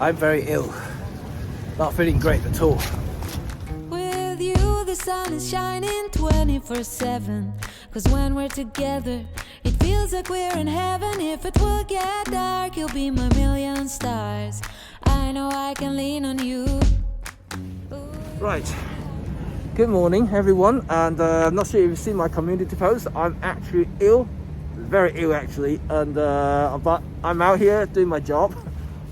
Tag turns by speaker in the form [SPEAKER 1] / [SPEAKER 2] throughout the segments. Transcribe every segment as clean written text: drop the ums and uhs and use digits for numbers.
[SPEAKER 1] I'm very ill. Not feeling great at all.
[SPEAKER 2] With you, the sun is shining 24/7. Cause when we're together, it feels like we're in heaven. If it will get dark, you'll be my million stars. I know I can lean on you.
[SPEAKER 1] Right. Good morning, everyone. And I'm not sure if you've seen my community post. I'm actually ill. Very ill, actually. And but I'm out here doing my job.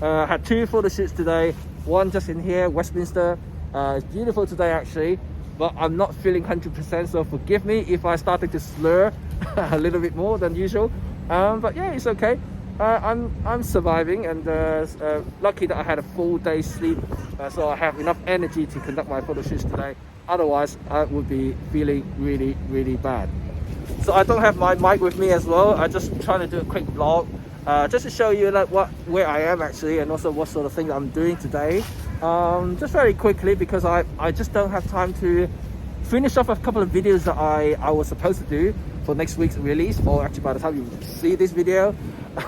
[SPEAKER 1] I had 2 photo shoots today. One just in here, Westminster. It's beautiful today, actually. But I'm not feeling 100%, so forgive me if I started to slur a little bit more than usual. But yeah, it's okay. I'm surviving, and lucky that I had a full day's sleep, so I have enough energy to conduct my photo shoots today. Otherwise, I would be feeling really, really bad. So I don't have my mic with me as well. I'm just trying to do a quick vlog, just to show you like where I am actually, and also what sort of thing I'm doing today. Just very quickly, because I just don't have time to finish off a couple of videos that I was supposed to do for next week's release, or actually by the time you see this video,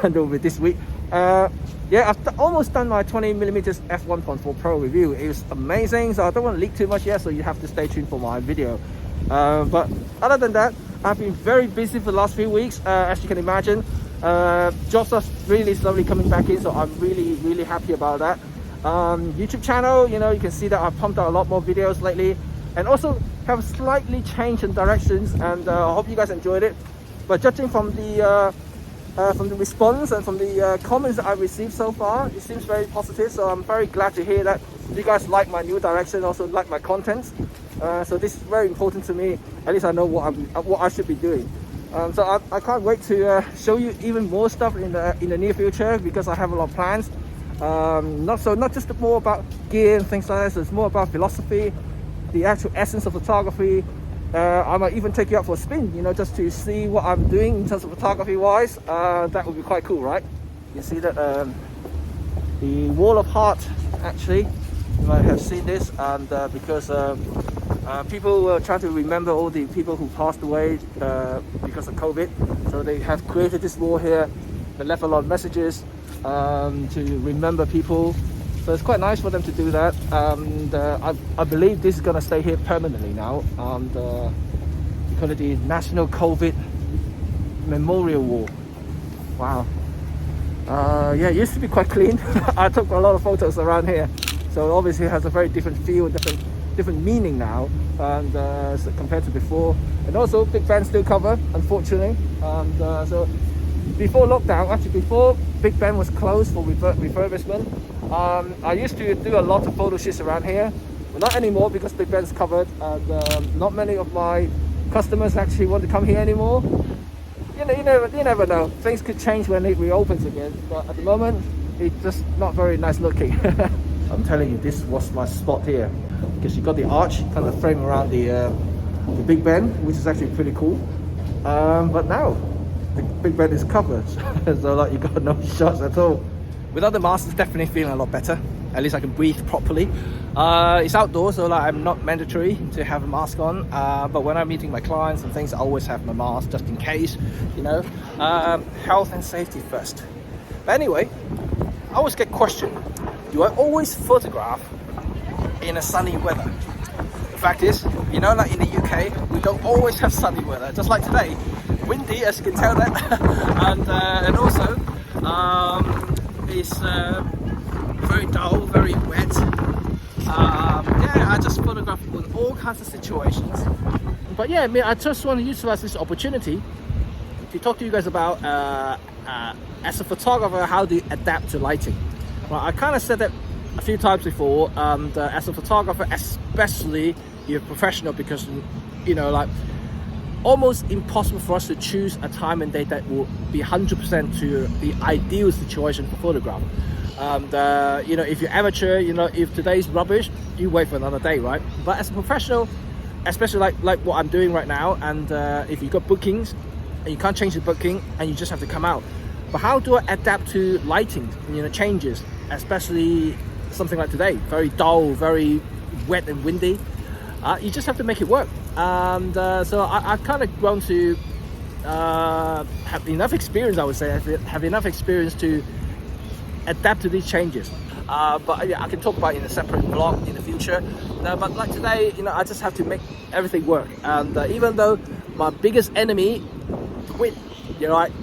[SPEAKER 1] and over this week. Yeah, I've almost done my 20mm f1.4 Pro review. It was amazing, so I don't want to leak too much yet, so you have to stay tuned for my video. But other than that, I've been very busy for the last few weeks, as you can imagine. Jobs are really slowly coming back in, so I'm really, really happy about that. YouTube channel, you know, you can see that I've pumped out a lot more videos lately, and also have slightly changed in directions, and I hope you guys enjoyed it. But judging from the response and from the comments that I've received so far, it seems very positive, so I'm very glad to hear that you guys like my new direction, also like my content. So this is very important to me. At least I know what I should be doing. So I can't wait to show you even more stuff in the near future, because I have a lot of plans. Not just more about gear and things like that. So it's more about philosophy, the actual essence of photography. I might even take you out for a spin, you know, just to see what I'm doing in terms of photography wise. That would be quite cool, right? You see that the wall of heart, actually, you might have seen this, and because people were trying to remember all the people who passed away because of COVID, so they have created this wall here. They left a lot of messages to remember people, so it's quite nice for them to do that. And I believe this is going to stay here permanently now, and we call it the National COVID Memorial Wall. Wow. Yeah, it used to be quite clean. I took a lot of photos around here, so obviously it has a very different feel, different meaning now, and so compared to before. And also Big Ben still covered, unfortunately. And so before lockdown, actually before Big Ben was closed for refurbishment, I used to do a lot of photo shoots around here. Well, not anymore, because Big Ben's covered, and not many of my customers actually want to come here anymore. You never know. Things could change when it reopens again, but at the moment it's just not very nice looking. I'm telling you, this was my spot here, because you got the arch kind of frame around the Big Ben, which is actually pretty cool. But now the Big Ben is covered, so like you got no shots at all. Without the mask, it's definitely feeling a lot better. At least I can breathe properly. It's outdoors, so like I'm not mandatory to have a mask on. But when I'm meeting my clients and things, I always have my mask just in case, you know. Health and safety first. But anyway, I always get questioned, do I always photograph in a sunny weather? The fact is, you know, like in the UK, we don't always have sunny weather. Just like today, windy, as you can tell that, and also it's very dull, very wet. Yeah, I just photograph in all kinds of situations. But yeah, I mean, I just want to utilize this opportunity to talk to you guys about, as a photographer, how do you adapt to lighting? Well, I kind of said that a few times before, as a photographer, especially you're a professional, because, you know, like, almost impossible for us to choose a time and date that will be 100% to the ideal situation for photograph. You know, if you're amateur, you know, if today's rubbish, you wait for another day, right? But as a professional, especially like what I'm doing right now, and if you've got bookings and you can't change the booking and you just have to come out. But how do I adapt to lighting, you know, changes, especially something like today, very dull, very wet and windy? You just have to make it work. And so I've kind of grown to have enough experience, I would say, have enough experience to adapt to these changes. But yeah, I can talk about it in a separate vlog in the future. But like today, I just have to make everything work. And even though my biggest enemy, the wind,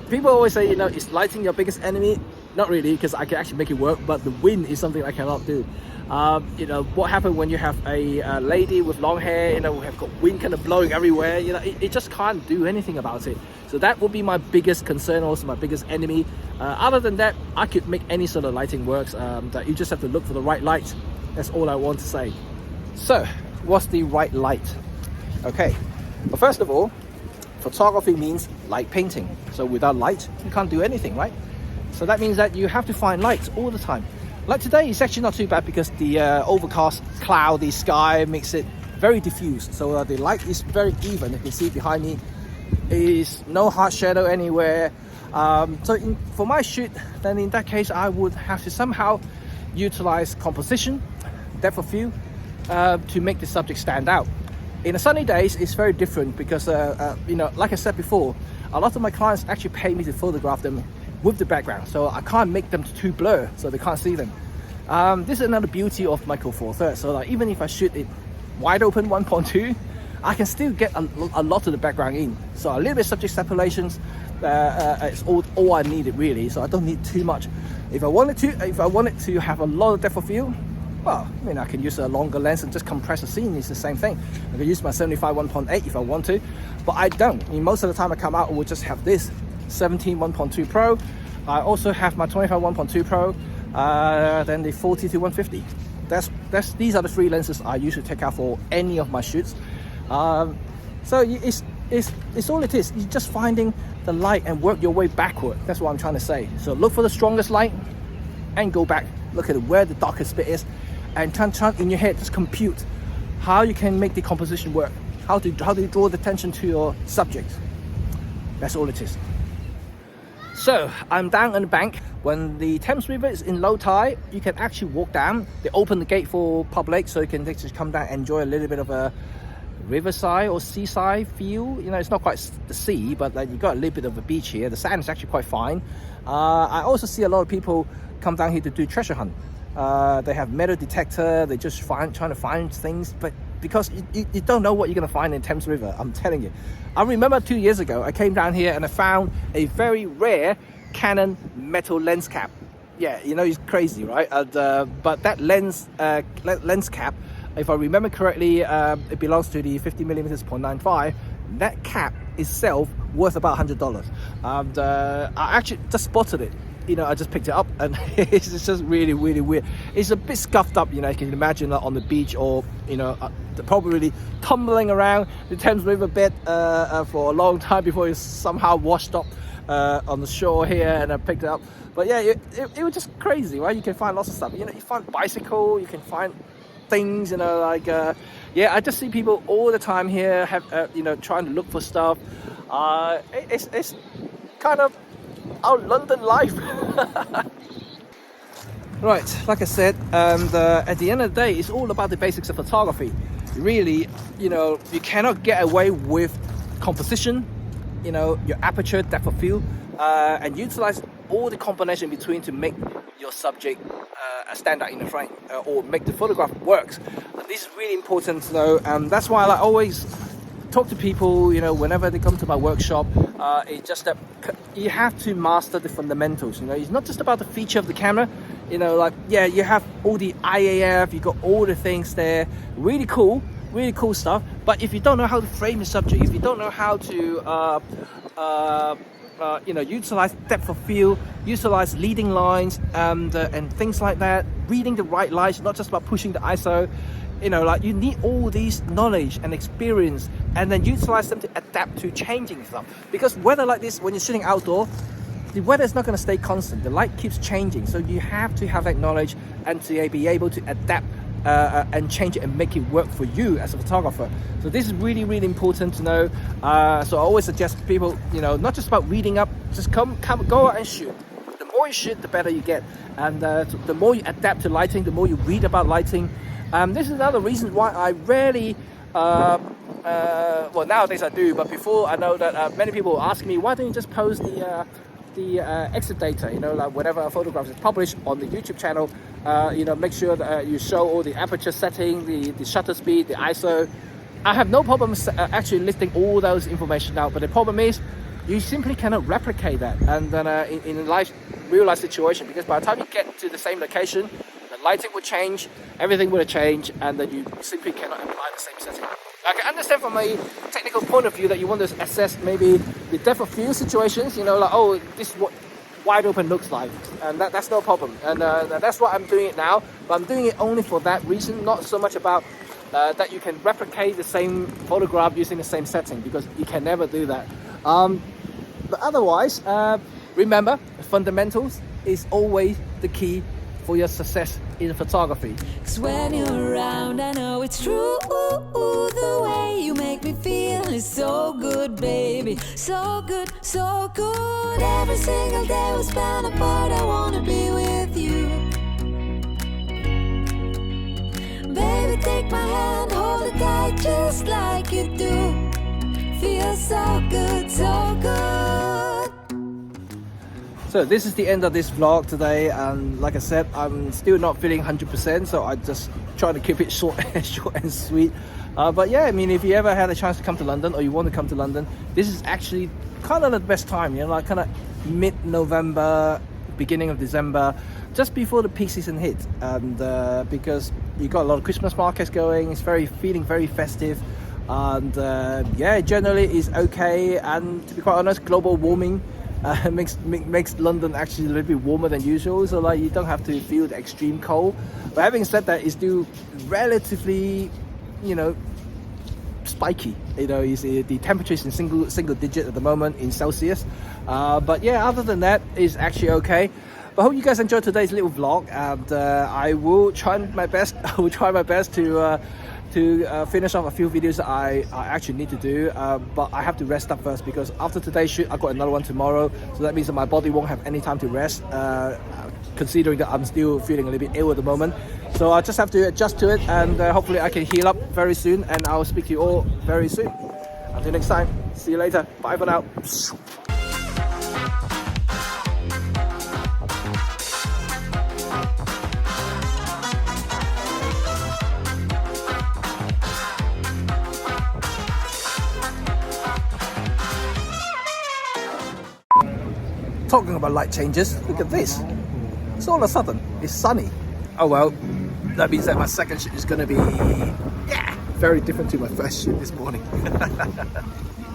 [SPEAKER 1] people always say, is lighting your biggest enemy? Not really, because I can actually make it work, but the wind is something I cannot do. What happens when you have a lady with long hair, who have got wind kind of blowing everywhere, it just can't do anything about it. So that would be my biggest concern, also my biggest enemy. Other than that, I could make any sort of lighting works. That you just have to look for the right light. That's all I want to say. So, what's the right light? Okay, well, first of all, photography means light painting. So without light, you can't do anything, right? So that means that you have to find lights all the time. Like today, it's actually not too bad because the overcast, cloudy sky makes it very diffused. So the light is very even. You can see behind me is no hard shadow anywhere. For my shoot, then in that case, I would have to somehow utilize composition, depth of field, to make the subject stand out. In the sunny days, it's very different because, like I said before, a lot of my clients actually pay me to photograph them with the background, so I can't make them too blur so they can't see them. This is another beauty of Micro Four Thirds. So like, even if I shoot it wide open 1.2, I can still get a lot of the background in. So a little bit of subject separations, it's all I needed really. So I don't need too much. If I wanted to have a lot of depth of field, well, I can use a longer lens and just compress the scene. It's the same thing. I can use my 75 1.8 if I want to, but I don't. Most of the time I come out, I will just have this 17 1.2 Pro. I also have my 25 1.2 Pro, then the 40 to 150. These are the three lenses I usually take out for any of my shoots. So it's all it is. You're just finding the light and work your way backward. That's what I'm trying to say. So look for the strongest light and go back. Look at where the darkest bit is, and turn in your head. Just compute how you can make the composition work. How do you draw the attention to your subject? That's all it is. So I'm down on the bank. When the Thames River is in low tide, you can actually walk down. They open the gate for public, so you can just come down and enjoy a little bit of a riverside or seaside feel. It's not quite the sea, but you got a little bit of a beach here. The sand is actually quite fine. I also see a lot of people come down here to do treasure hunt. They have metal detector. They just trying to find things, but because you don't know what you're going to find in Thames River, I'm telling you. I remember 2 years ago, I came down here and I found a very rare Canon metal lens cap. Yeah, it's crazy, right? But that lens cap, if I remember correctly, it belongs to the 50mm 0.95. That cap itself worth about $100. And I actually just spotted it. I just picked it up and it's just really, really weird. It's a bit scuffed up, you can imagine on the beach, or probably tumbling around the Thames River bed for a long time before it's somehow washed up on the shore here, and I picked it up. But yeah, it was just crazy, right? You can find lots of stuff. You find bicycle, you can find things, I just see people all the time here trying to look for stuff. It's kind of our London life. Right, like I said, and at the end of the day, it's all about the basics of photography. Really, you cannot get away with composition, your aperture, depth of field, and utilize all the combination between to make your subject stand out in the frame, or make the photograph works. This is really important to know, and that's why I always talk to people, whenever they come to my workshop. It's just that you have to master the fundamentals. It's not just about the feature of the camera. You have all the IAF, you got all the things there, really cool stuff. But if you don't know how to frame the subject, if you don't know how to utilize depth of field, utilize leading lines, and things like that, reading the right lights, not just about pushing the ISO. You need all these knowledge and experience, and then utilize them to adapt to changing stuff. Because weather like this, when you're shooting outdoor, the weather is not going to stay constant. The light keeps changing, so you have to have that knowledge and to be able to adapt and change it and make it work for you as a photographer. So this is really, really important to know. So I always suggest people, not just about reading up, just go out and shoot. The more you shoot, the better you get, and the more you adapt to lighting, the more you read about lighting. This is another reason why I rarely, well, nowadays I do, but before I know that many people ask me, why don't you just post the exit data, you know, like whenever a photograph is published on the YouTube channel, you know, make sure that you show all the aperture setting, the shutter speed, the ISO. I have no problem actually listing all those information out, but the problem is you simply cannot replicate that and then in a real life situation, because by the time you get to the same location, the lighting will change, everything will change, and then you simply cannot apply the same setting. I can understand from a technical point of view that you want to assess maybe the depth of field situations, you know, like, oh, this is what wide open looks like, and that's no problem, and that's why I'm doing it now, but I'm doing it only for that reason, not so much about that you can replicate the same photograph using the same setting, because you can never do that. But otherwise, remember, fundamentals is always the key for your success in photography.
[SPEAKER 2] 'Cause when you're around, I know it's true. The way you make me feel is so good, baby. So good, so good. Every single day we spend apart, I wanna be with you. Baby, take my hand, hold it tight just like you do. Feels so good, so good.
[SPEAKER 1] So this is the end of this vlog today, and like I said, I'm still not feeling 100%, so I just try to keep it short and sweet. But yeah, I mean, if you ever had a chance to come to London, or you want to come to London, this is actually kind of the best time, you know, like kind of mid-November, beginning of December, just before the peak season hits, and because you got a lot of Christmas markets going, it's feeling very festive, and yeah, generally it's okay. And to be quite honest, global warming makes London actually a little bit warmer than usual, so like you don't have to feel the extreme cold. But having said that, it's still relatively, you know, spiky. You know, the temperature is in single digit at the moment in Celsius. But yeah, other than that, it's actually okay. But I hope you guys enjoyed today's little vlog, and I will try my best. I will try my best to finish off a few videos that I actually need to do, but I have to rest up first, because after today's shoot I got another one tomorrow, so that means that my body won't have any time to rest, considering that I'm still feeling a little bit ill at the moment. So I just have to adjust to it, and hopefully I can heal up very soon, and I'll speak to you all very soon. Until next time, see you later, bye for now. Talking about light changes, look at this. So all of a sudden, it's sunny. Oh well, that means that my second shoot is going to be, yeah, very different to my first shoot this morning.